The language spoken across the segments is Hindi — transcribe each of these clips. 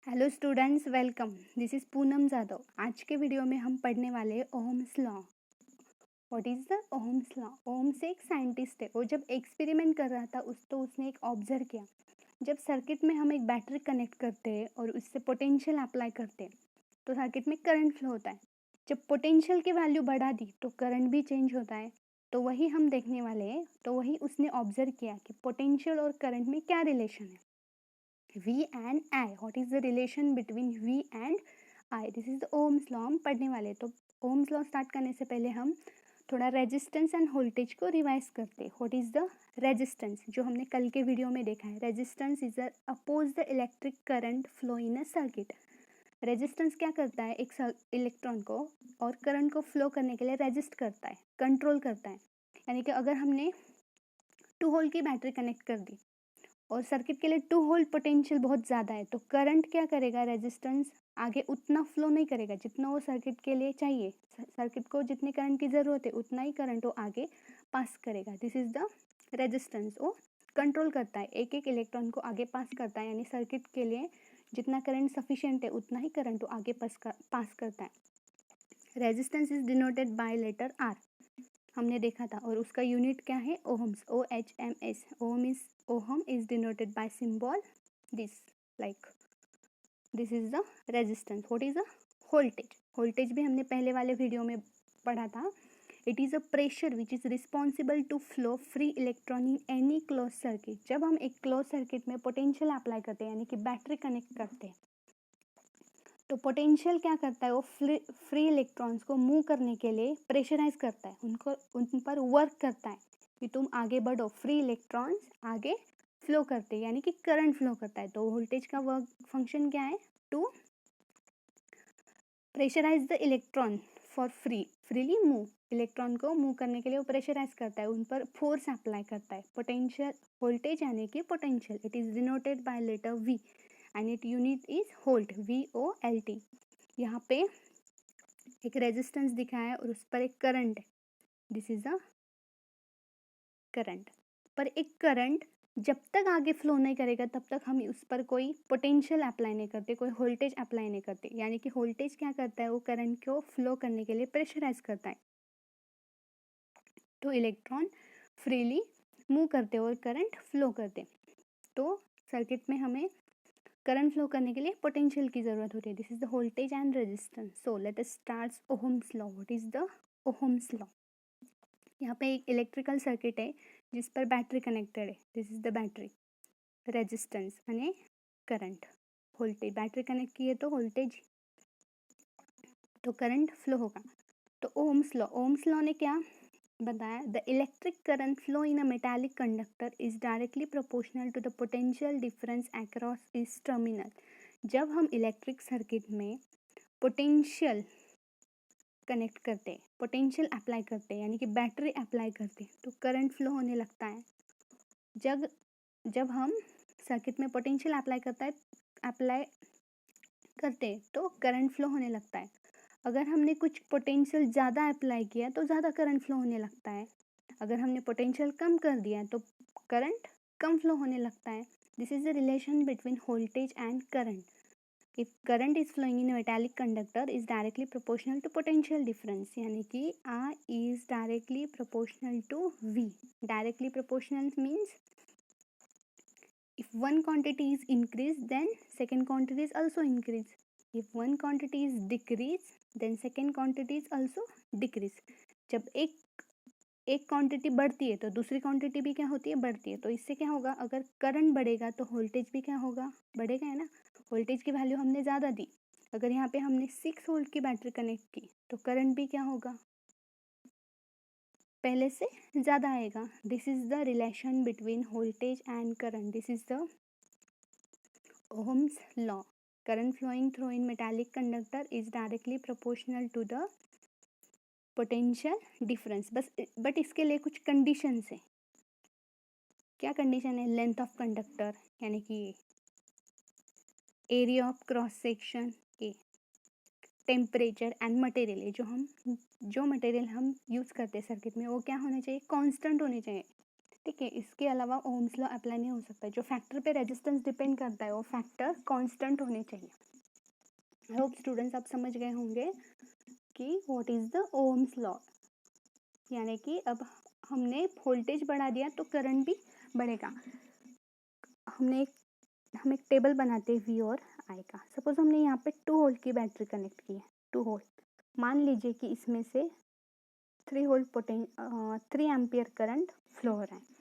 Hello students, welcome. This is Poonam Jadhav. आज के वीडियो में हम पढ़ने वाले Ohm's law. What is the Ohm's law? Ohm's एक साइंटिस्ट है। वो जब एक्सपेरिमेंट कर रहा था उसने एक ऑब्जर्व किया। जब सर्किट में हम एक बैटरी कनेक्ट करते हैं और उससे पोटेंशियल अप्लाई करते हैं तो सर्किट में करंट फ्लो होता है। जब पोटेंशियल की वैल्यू बढ़ा दी तो करंट भी चेंज होता है। तो वही हम देखने वाले हैं। तो वही उसने ऑब्जर्व किया कि पोटेंशियल और करंट में क्या रिलेशन है। V and I. What is the relation between V and I? This is the Ohm's law हम पढ़ने वाले। तो Ohm's law स्टार्ट करने से पहले हम थोड़ा रेजिस्टेंस एंड वोल्टेज को रिवाइज करते हैं। What is the resistance? जो हमने कल के वीडियो में देखा है, resistance is oppose the electric current flow in a circuit. Resistance क्या करता है? एक इलेक्ट्रॉन को और करंट को फ्लो करने के लिए रेजिस्ट करता है, कंट्रोल करता है। यानी कि अगर हमने 2 वोल्ट की बैटरी कनेक्ट कर दी और सर्किट के लिए 2 वोल्ट पोटेंशियल बहुत ज़्यादा है तो करंट क्या करेगा? रेजिस्टेंस आगे उतना फ्लो नहीं करेगा जितना वो सर्किट के लिए चाहिए। सर्किट को जितनी करंट की ज़रूरत है उतना ही करंट वो आगे पास करेगा। This is the resistance. वो कंट्रोल करता है, एक एक इलेक्ट्रॉन को आगे पास करता है। यानी सर्किट के लिए जितना करंट सफिशिएंट है उतना ही करंट वो आगे पास करता है। Resistance is denoted by letter R, हमने देखा था। और उसका यूनिट क्या है? Ohms, OHMS। Ohm is denoted by symbol this, like this is the resistance. What is the voltage? Voltage भी हमने पहले वाले वीडियो में पढ़ा था। It is a pressure which is responsible to flow free electron in any close circuit. जब हम एक क्लोज सर्किट में पोटेंशियल अप्लाई करते हैं यानी कि बैटरी कनेक्ट करते हैं तो पोटेंशियल क्या करता है? वो फ्री इलेक्ट्रॉन्स को मूव करने के लिए प्रेशराइज करता है, उन पर वर्क करता है कि तुम आगे बढ़ो। फ्री इलेक्ट्रॉन्स आगे फ्लो करते हैं यानी कि करंट फ्लो करता है। तो वोल्टेज का वर्क फंक्शन क्या है? To pressurise the electron for freely move. Electron को मूव करने के लिए वो प्रेशराइज करता है, उन पर फोर्स अप्लाई करता है। पोटेंशियल वोल्टेज यानी कि potential, it is denoted by letter V and it unit is volt, VOLT। यहाँ पे एक रेजिस्टेंस दिखा है और उस पर एक करंट है। This is a current. पर एक करंट जब तक आगे फ्लो नहीं करेगा तब तक हम उस पर कोई पोटेंशियल अप्लाई नहीं करते, कोई वोल्टेज अप्लाई नहीं करते। यानी कि वोल्टेज क्या करता है? वो करंट को फ्लो करने के लिए प्रेशराइज करता है तो इलेक्ट्रॉन फ्रीली मूव करते और करंट फ्लो करते। तो सर्किट में हमें करंट फ्लो करने के लिए पोटेंशियल की जरूरत होती है। This is the voltage and resistance. So let us start Ohm's law. What is the Ohm's law? यहाँ पे एक इलेक्ट्रिकल सर्किट है जिस पर बैटरी कनेक्टेड है। This is the battery. Resistance यानी करंट, वोल्टेज। बैटरी कनेक्ट की है तो वोल्टेज, तो करंट फ्लो होगा। तो ओम्स लॉ ने क्या बताया? The electric current flow in a metallic conductor is directly proportional to the potential difference across its terminal. जब हम इलेक्ट्रिक सर्किट में पोटेंशियल कनेक्ट करते हैं, पोटेंशियल अप्लाई करते हैं यानी कि बैटरी अप्लाई करते हैं तो करंट फ्लो होने लगता है। जब जब हम सर्किट में पोटेंशियल अप्लाई करते हैं तो करंट फ्लो होने लगता है। अगर हमने कुछ पोटेंशियल ज़्यादा अप्लाई किया तो ज़्यादा करंट फ्लो होने लगता है। अगर हमने पोटेंशियल कम कर दिया तो करंट कम फ्लो होने लगता है। This is the relation between voltage and current. If current is flowing in metallic conductor is directly proportional to potential difference, यानी कि I is directly proportional to V। Directly proportional means if one quantity is increased then second quantity is also increase, if one quantity is decrease then second quantity is also decrease। जब एक क्वांटिटी बढ़ती है तो दूसरी क्वांटिटी भी क्या होती है? बढ़ती है। तो इससे क्या होगा? अगर करंट बढ़ेगा तो वोल्टेज भी क्या होगा? बढ़ेगा, है ना। वोल्टेज की वैल्यू हमने ज़्यादा दी। अगर यहाँ पे हमने 6 वोल्ट की बैटरी कनेक्ट की तो करंट भी क्या होगा? पहले से ज़्यादा आएगा। This is the relation between voltage and current. This is the Ohm's law. Current flowing through in metallic conductor is directly proportional to the potential difference. But इसके लिए कुछ कंडीशंस है। क्या कंडीशन है? लेंथ ऑफ कंडक्टर यानी कि area of cross section, a temperature and material. जो मटेरियल हम यूज़ करते हैं सर्किट में वो क्या होना चाहिए? कांस्टेंट होने चाहिए। ठीक है, इसके अलावा ओम्स लॉ अप्लाई नहीं हो सकता। जो फैक्टर पे रेजिस्टेंस डिपेंड करता है वो फैक्टर कांस्टेंट होने चाहिए। आई होप स्टूडेंट्स आप समझ गए होंगे कि what is the Ohm's law. यानी कि अब हमने वोल्टेज बढ़ा दिया तो करंट भी बढ़ेगा। हम एक टेबल बनाते हैं वी और आई का। सपोज हमने यहाँ पे 2 वोल्ट की बैटरी कनेक्ट की है, 2 वोल्ट। मान लीजिए कि इसमें से 3 एम्पियर करंट फ्लो हो रहा है।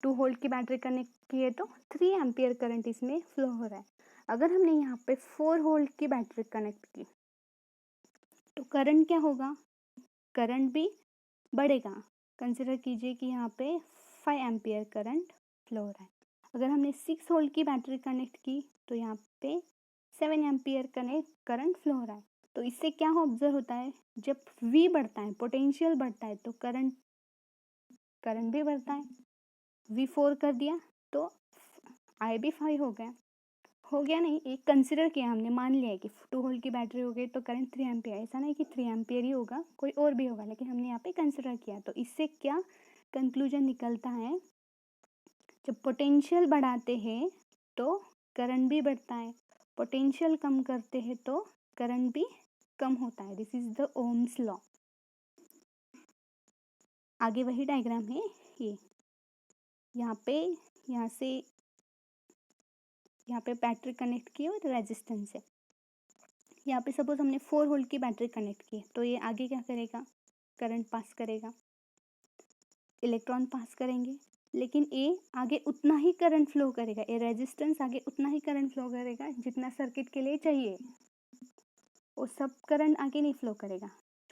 2 वोल्ट की बैटरी कनेक्ट की है तो 3 एम्पियर करंट इसमें फ्लो हो रहा है। अगर हमने यहाँ पे 4 वोल्ट की बैटरी कनेक्ट की तो करंट क्या होगा, करंट भी बढ़ेगा। कंसिडर कीजिए कि यहाँ पे 5 एम्पियर करंट फ्लो हो रहा है। अगर हमने 6 वोल्ट की बैटरी कनेक्ट की तो यहाँ पे 7 एम्पियर करंट फ्लो हो रहा है। तो इससे क्या ऑब्जर्व होता है, जब V बढ़ता है, पोटेंशियल बढ़ता है तो करंट भी बढ़ता है। V4 कर दिया तो I भी 5 हो गया नहीं, एक कंसिडर किया हमने, मान लिया है कि 2 वोल्ट की बैटरी हो गई तो करंट 3 एम्पियर। ऐसा नहीं कि 3 एम्पियर ही होगा, कोई और भी होगा, लेकिन हमने यहाँ पे कंसिडर किया। तो इससे क्या कंक्लूजन निकलता है, जब पोटेंशियल बढ़ाते हैं तो करंट भी बढ़ता है, पोटेंशियल कम करते हैं तो करंट भी कम होता है। This is the Ohm's law. आगे वही डायग्राम है ये। यहाँ पे बैटरी कनेक्ट की और रेजिस्टेंस है। यहाँ पे सपोज हमने 4 वोल्ट की बैटरी कनेक्ट की तो ये आगे क्या करेगा, करंट पास करेगा, इलेक्ट्रॉन पास करेंगे। लेकिन ये आगे उतना ही करंट फ्लो करेगा, ये रेजिस्टेंस आगे उतना ही करंट फ्लो करेगा जितना सर्किट के लिए चाहिए। वो सब करंट आगे नहीं फ्लो करेगा।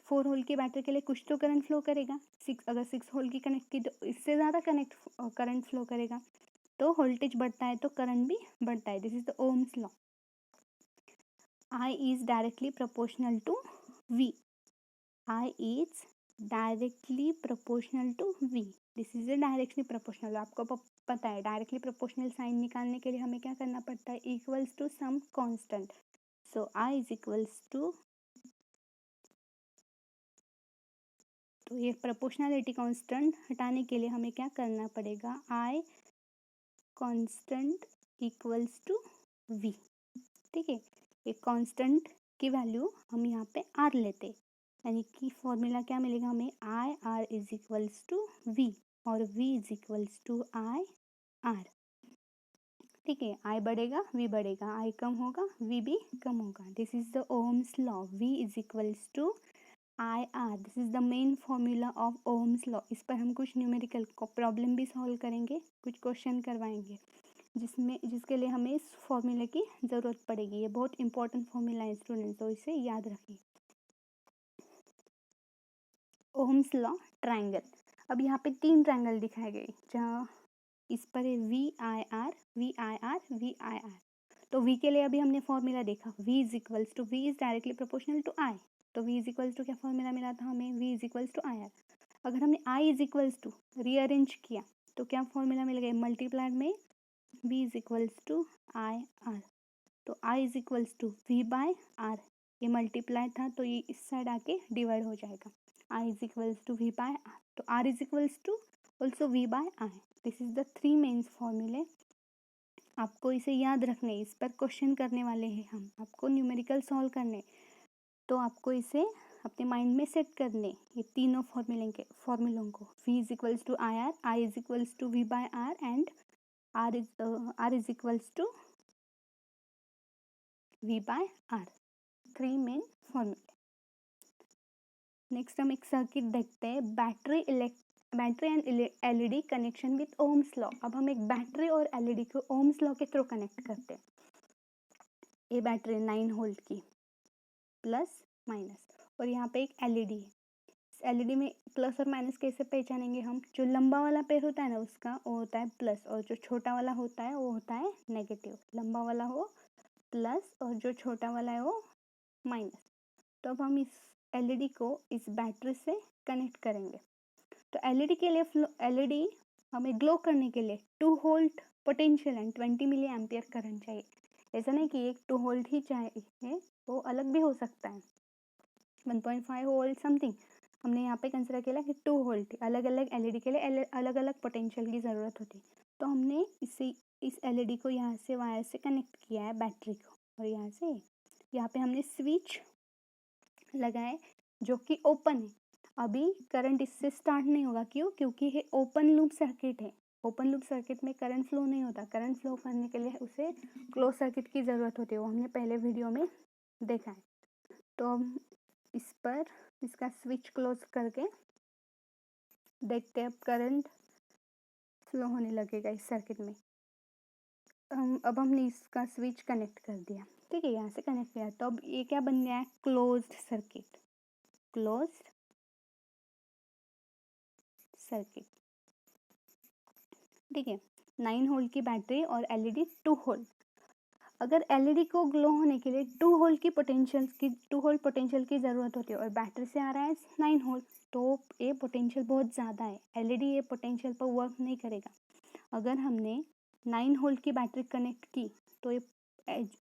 4 वोल्ट की बैटरी के लिए कुछ तो करंट फ्लो करेगा। अगर 6 वोल्ट की कनेक्ट की तो इससे ज़्यादा करंट फ्लो करेगा। तो वोल्टेज बढ़ता है तो करंट भी बढ़ता है। This is the Ohm's law. I is directly proportional to V. I is directly proportional to V. This is a directly proportional. आपको पता है डायरेक्टली प्रोपोर्शनल साइन निकालने के लिए हमें क्या करना पड़ता है, equals to some constant. So I is equals to, तो ये प्रोपोर्शनलिटी कांस्टेंट हटाने के लिए हमें क्या करना पड़ेगा, I constant equals to V। ठीक है, एक कांस्टेंट की वैल्यू हम यहाँ पे R लेते, यानी कि फॉर्मूला क्या मिलेगा हमें, I R is equals to V और V is equals to I R. ठीक है, I बढ़ेगा V बढ़ेगा, I कम होगा V भी कम होगा। This is the Ohm's law. V is equals to I R. This is the main formula of Ohm's law. इस पर हम कुछ न्यूमेरिकल प्रॉब्लम भी सॉल्व करेंगे, कुछ क्वेश्चन करवाएंगे जिसके लिए हमें इस फॉर्मूले की ज़रूरत पड़ेगी। ये बहुत इंपॉर्टेंट फॉर्मूला है स्टूडेंट्स, तो इसे याद रखिए। Ohm's law triangle. अब यहाँ पे 3 ट्रायंगल दिखाए गए, जहाँ इस पर है V I R V I R V I R. तो वी के लिए अभी हमने फॉर्मूला देखा, V is equals to, V is directly proportional to I, तो वी इज इक्वल्स टू क्या फॉर्मूला मिला था हमें, V is equals to I R. अगर हमने I is equals to rearrange किया तो क्या फॉर्मूला मिल गया, मल्टीप्लाइड में V is equals to I R. तो आई is equals to V by R, ये मल्टीप्लाई था तो ये इस साइड आके डिवाइड हो जाएगा। I is equals to V by R, तो R is equals to also V by I. This is the 3 mains फॉर्मूले। आपको इसे याद रखने, इस पर क्वेश्चन करने वाले हैं हम, आपको न्यूमेरिकल सॉल्व करने, तो आपको इसे अपने माइंड में सेट करने, ये तीनों फॉर्मूलों को। V is equals to I is equals to V by R and R is equals to V by R. 3 main फॉर्मूले। नेक्स्ट हम एक सर्किट देखते हैं, battery and LED connection with Ohm's law. अब हम एक बैटरी और एलईडी को ओम्स लॉ के थ्रू कनेक्ट करते हैं। ये बैटरी 9 वोल्ट की, प्लस माइनस, और यहाँ पे एक एलईडी है। इस एलईडी में प्लस और माइनस कैसे पहचानेंगे हम, जो लंबा वाला पेड़ होता है ना उसका वो होता है प्लस, और जो छोटा वाला होता है वो होता है नेगेटिव। लंबा वाला हो प्लस और जो छोटा वाला है वो माइनस। तो अब हम इस एलईडी को इस बैटरी से कनेक्ट करेंगे। तो एलईडी के लिए एलईडी हमें ग्लो करने के लिए 2 volt potential and 20 milli ampere current चाहिए। ऐसा नहीं कि एक 2 वोल्ट ही चाहिए, वो अलग भी हो सकता है, 1.5 वोल्ट समथिंग, हमने यहाँ पे कंसिडर किया कि 2 होल थे, अलग अलग एलईडी के लिए अलग अलग पोटेंशियल की ज़रूरत होती। तो हमने इस एलईडी को यहाँ से वायर से कनेक्ट किया है बैटरी को, और यहाँ पे हमने स्विच लगाए जो कि ओपन है। अभी करंट इससे स्टार्ट नहीं होगा, क्यों? क्योंकि ये ओपन लूप सर्किट है। ओपन लूप सर्किट में करंट फ्लो नहीं होता। करंट फ्लो करने के लिए उसे क्लोज सर्किट की ज़रूरत होती है, वो हमने पहले वीडियो में देखा है। तो हम इस पर इसका स्विच क्लोज करके देखते हैं अब करंट फ्लो होने लगेगा इस सर्किट में। अब हमने इसका स्विच कनेक्ट कर दिया, ठीक है, यहाँ से कनेक्ट किया। तो अब ये क्या बन गया है? Closed circuit. क्लोज्ड सर्किट, ठीक है। 9 होल्ट की बैटरी और एलईडी 2 होल्ट। अगर एलईडी को ग्लो होने के लिए 2 होल्ट की ज़रूरत होती है और बैटरी से आ रहा है 9 होल्ट, तो ये पोटेंशियल बहुत ज़्यादा है। एलईडी ये पोटेंशियल पर वर्क नहीं करेगा। अगर हमने 9 होल्ट की बैटरी कनेक्ट की तो ये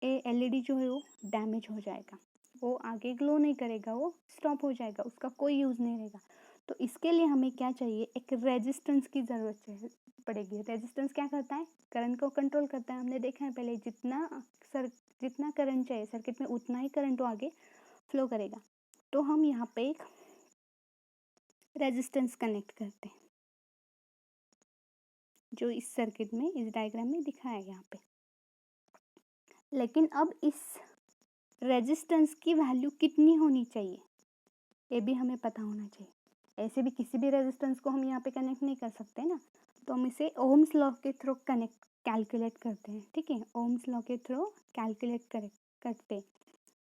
एलईडी जो है वो डैमेज हो जाएगा, वो आगे ग्लो नहीं करेगा, वो स्टॉप हो जाएगा, उसका कोई यूज़ नहीं रहेगा। तो इसके लिए हमें क्या चाहिए? एक रेजिस्टेंस की ज़रूरत पड़ेगी। रेजिस्टेंस क्या करता है? करंट को कंट्रोल करता है। हमने देखा है पहले, जितना करंट चाहिए सर्किट में उतना ही करंट वो आगे फ्लो करेगा। तो हम यहाँ पे एक रेजिस्टेंस कनेक्ट करते हैं, जो इस सर्किट में, इस डायग्राम में दिखाया है यहाँ पे। लेकिन अब इस रेजिस्टेंस की वैल्यू कितनी होनी चाहिए, ये भी हमें पता होना चाहिए। ऐसे भी किसी भी रेजिस्टेंस को हम यहाँ पे कनेक्ट नहीं कर सकते ना, तो हम इसे ओम्स लॉ के थ्रू कैलकुलेट करते हैं, ठीक है। ओम्स लॉ के थ्रू कैलकुलेट करते हैं।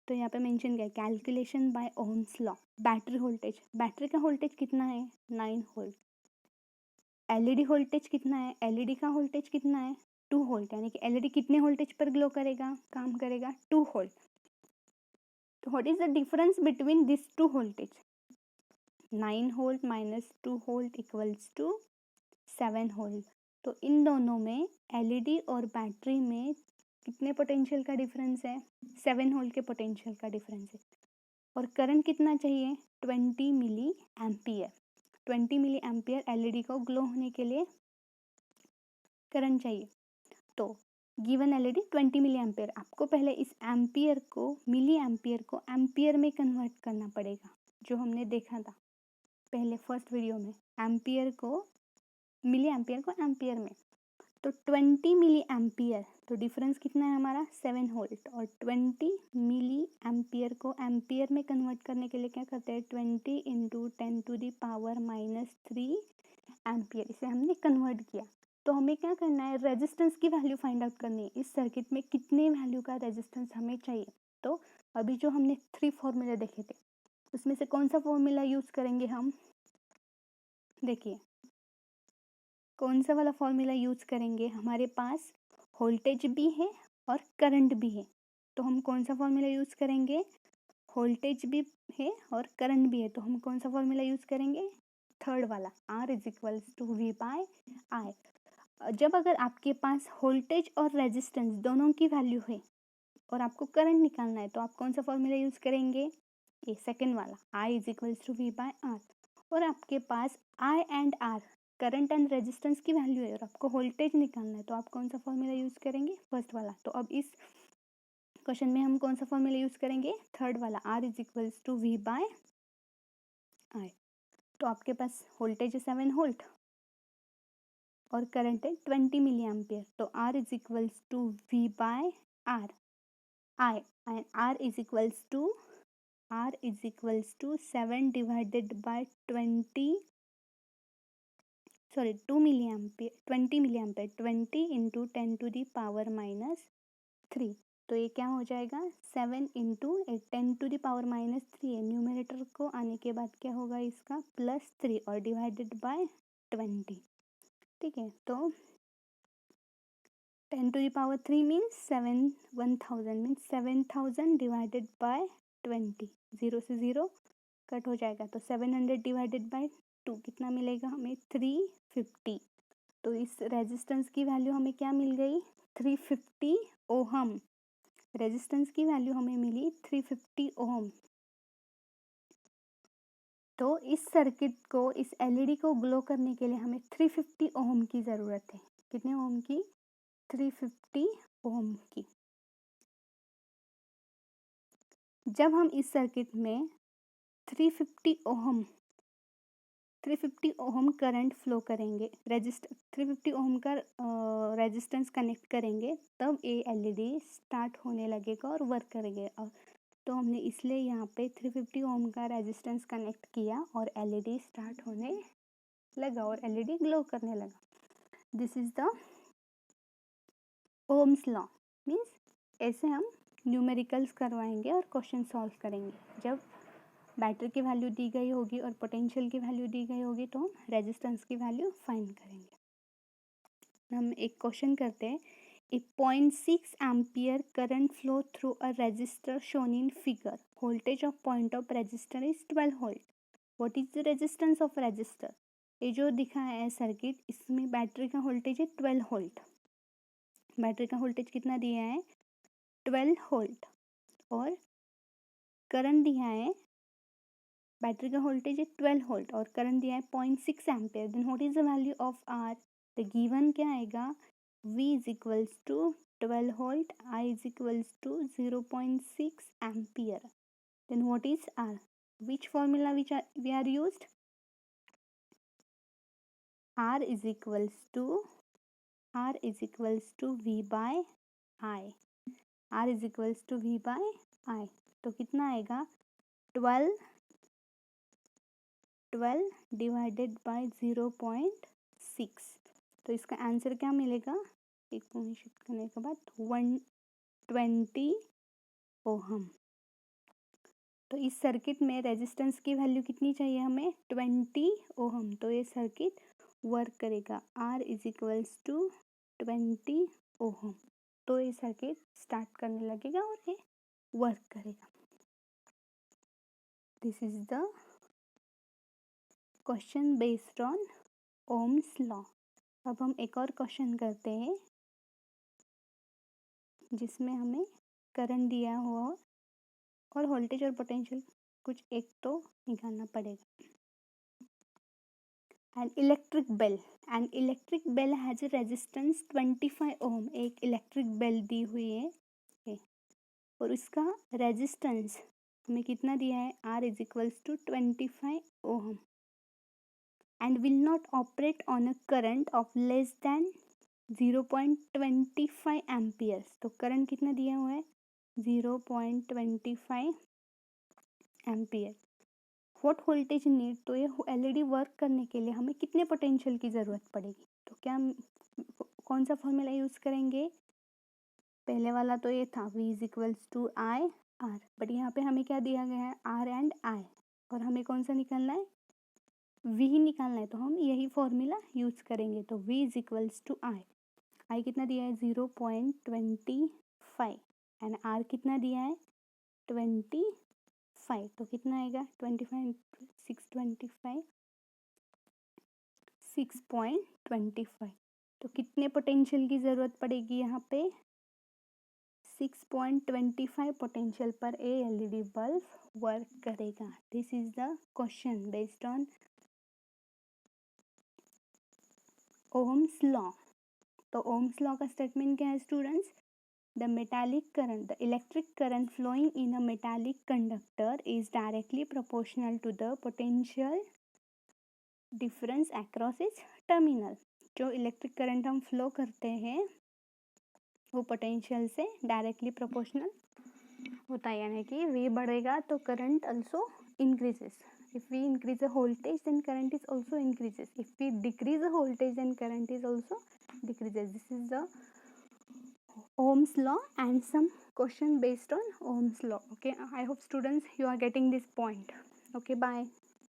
तो यहाँ पे मेंशन किया calculation bye Ohm's law. Battery voltage, battery का वोल्टेज कितना है? 9 वोल्ट। एलईडी वोल्टेज कितना है? एलईडी का वोल्टेज कितना है? 2 वोल्ट। यानी कि एलईडी कितने वोल्टेज पर ग्लो करेगा, काम करेगा? 2 वोल्ट। तो what is the difference between this 2 voltage? 9 volt minus 2 volt equals to 7 volt. तो इन दोनों में, एलईडी और बैटरी में कितने पोटेंशियल का डिफरेंस है? 7 वोल्ट के पोटेंशियल का डिफरेंस है। और करंट कितना चाहिए? 20 milli ampere. 20 milli ampere LED को ग्लो होने के लिए करंट चाहिए। तो गिवन एलईडी 20 मिली एम्पियर। आपको पहले इस एम्पियर को, मिली एम्पियर को एम्पियर में कन्वर्ट करना पड़ेगा, जो हमने देखा था पहले फर्स्ट वीडियो में। एम्पियर को, मिली एम्पियर को एम्पियर में। तो 20 मिली एम्पियर, तो डिफरेंस कितना है हमारा? 7 वोल्ट। और 20 मिली एम्पियर को एम्पियर में कन्वर्ट करने के लिए क्या करते हैं? 20 इंटू 10⁻³ एम्पियर। इसे हमने कन्वर्ट किया। तो हमें क्या करना है? रेजिस्टेंस की वैल्यू फाइंड आउट करनी है। इस सर्किट में कितने वैल्यू का रेजिस्टेंस हमें चाहिए? तो अभी जो हमने 3 फॉर्मूले देखे थे, उसमें से कौन सा फॉर्मूला यूज करेंगे हम? देखिए, कौन सा वाला फॉर्मूला यूज करेंगे? हमारे पास वोल्टेज भी है और करंट भी है, तो हम कौन सा फॉर्मूला यूज करेंगे? वोल्टेज भी है और करंट भी है, तो हम कौन सा फॉर्मूला यूज करेंगे? थर्ड वाला, R is to V by I। जब अगर आपके पास वोल्टेज और रेजिस्टेंस दोनों की वैल्यू है और आपको करंट निकालना है, तो आप कौन सा फॉर्मूला यूज करेंगे? ये सेकंड वाला, I is to V by R। और आपके पास I and R, current and resistance की वैल्यू है और आपको वोल्टेज निकालना है, तो आप कौन सा फॉर्मूला यूज करेंगे? फर्स्ट वाला। तो अब इस क्वेश्चन में हम कौन सा फॉर्मूला यूज करेंगे? थर्ड वाला, R is to V by I। तो आपके पास वोल्टेज है 7 वोल्ट और करंट है 20 मिली एम्पियर, तो R is to V by R, I, and R is 7 divided by 2 milli ampere, 20 milli ampere, 20 into 10⁻³ तो ये क्या हो जाएगा? 7 इंटू 10⁻³ है। न्यूमरेटर को आने के बाद क्या होगा इसका? +3 और डिवाइडेड बाय 20, ठीक है। तो 10⁻³ मीन्स 1000 मीन्स 7000 डिवाइडेड बाय 20, 0 से 0 कट हो जाएगा, तो 700 डिवाइडेड बाय 2 कितना मिलेगा हमें? 350। तो इस रेजिस्टेंस की वैल्यू हमें क्या मिल गई? 350 ओहम। रेजिस्टेंस की वैल्यू हमें मिली 350 ओहम। तो इस सर्किट को, इस एलईडी को ग्लो करने के लिए हमें 350 ओम की ज़रूरत है। कितने ओम की? 350 ओम की। जब हम इस सर्किट में 350 ओम करंट फ्लो करेंगे, 350 ओम का रेजिस्टेंस कनेक्ट करेंगे, तब ये एलईडी स्टार्ट होने लगेगा और वर्क करेगा। तो हमने इसलिए यहाँ पे 350 ओम का रेजिस्टेंस कनेक्ट किया और एलईडी स्टार्ट होने लगा और एलईडी ग्लो करने लगा। This is the Ohm's law. Means ऐसे हम न्यूमेरिकल्स करवाएंगे और क्वेश्चन सॉल्व करेंगे। जब बैटरी की वैल्यू दी गई होगी और पोटेंशियल की वैल्यू दी गई होगी तो हम रेजिस्टेंस की वैल्यू फाइंड करेंगे। हम एक क्वेश्चन करते हैं। A 0.6 ampere current flow through a resistor shown in figure. Voltage of point of resistor is 12 volt. What is the resistance of resistor? ये जो दिखा है सर्किट, इसमें बैटरी का वोल्टेज है 12 वोल्ट। बैटरी का वोल्टेज कितना दिया है? 12 वोल्ट। और करंट दिया है, बैटरी का वोल्टेज है 12 वोल्ट और करंट दिया है 0.6 ampere. Then what is the value of R? The given क्या आएगा? V is equals to 12 volt, I is equals to 0.6 ampere. Then what is R? Which formula we are used? R is equals to V by I. R is equals to V by I. तो कितना आएगा? 12 डिवाइडेड बाय 0.6। तो इसका आंसर क्या मिलेगा? एक निश्चित करने के बाद 120 ओहम। तो इस सर्किट में रेजिस्टेंस की वैल्यू कितनी चाहिए हमें? 20 ओहम। तो ये सर्किट वर्क करेगा। R is equals to 20 ohm. तो ये सर्किट स्टार्ट करने लगेगा और ये वर्क करेगा। This is the question based on Ohm's law. अब हम एक और क्वेश्चन करते हैं जिसमें हमें करंट दिया हुआ और वोल्टेज और पोटेंशियल कुछ एक तो निकालना पड़ेगा। An electric bell has a resistance 25 ohm. एक इलेक्ट्रिक बेल दी हुई है और उसका रेजिस्टेंस हमें कितना दिया है? R is equals to 25 ohm and will not operate on a current of less than 0.25 amperes। तो करंट कितना दिया हुआ है? 0.25 एम्पियर। What voltage need? तो ये एलईडी वर्क करने के लिए हमें कितने पोटेंशियल की ज़रूरत पड़ेगी? तो क्या कौन सा फॉर्मूला यूज़ करेंगे? पहले वाला तो ये था V is equals to I R, but यहाँ पे हमें क्या दिया गया है? R एंड I, और हमें कौन सा निकालना है? V ही निकालना है, तो हम यही फॉर्मूला यूज़ करेंगे। तो V is equals to I कितना दिया है? 0.25 एंड R कितना दिया है? 25। तो कितना आएगा? 25 625 6.25। तो कितने पोटेंशियल की ज़रूरत पड़ेगी यहाँ पे? 6.25 पोटेंशियल पर ए एलईडी बल्ब वर्क करेगा। This is the question based on Ohm's law. तो ओम्स लॉ का स्टेटमेंट क्या है students? The electric current flowing in a metallic conductor is directly proportional to the potential difference across its terminal. जो इलेक्ट्रिक करंट हम फ्लो करते हैं वो पोटेंशियल से डायरेक्टली प्रोपोर्शनल होता है, यानी कि V बढ़ेगा तो current also increases. If we increase the voltage then current is also increases. If we decrease the voltage then current is also decreases. This is the Ohm's law and some question based on Ohm's law. Okay, I hope students you are getting this point. Okay, bye.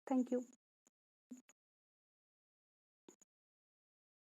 Thank you.